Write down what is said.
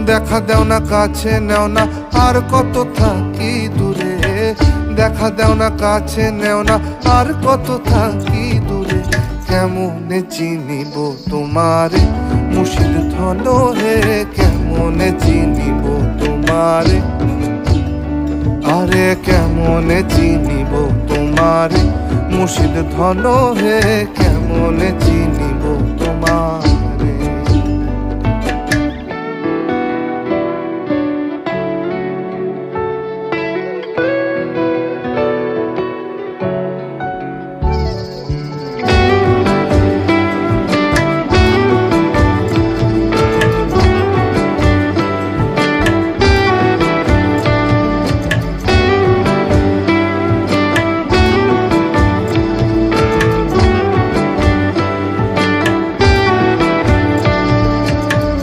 দেখা দেও না কাছে নেও না আর কত থাকি দূরে, দেখা দেও না কাছে নেও না আর কত থাকি দূরে। কেমনে চিনিব তোমারে মুর্শিদ ধন হে, কেমনে চিনিব তোমারে, আরে কেমনে চিনিব তোমারে মুর্শিদ ধন হে, কেমনে চিনিব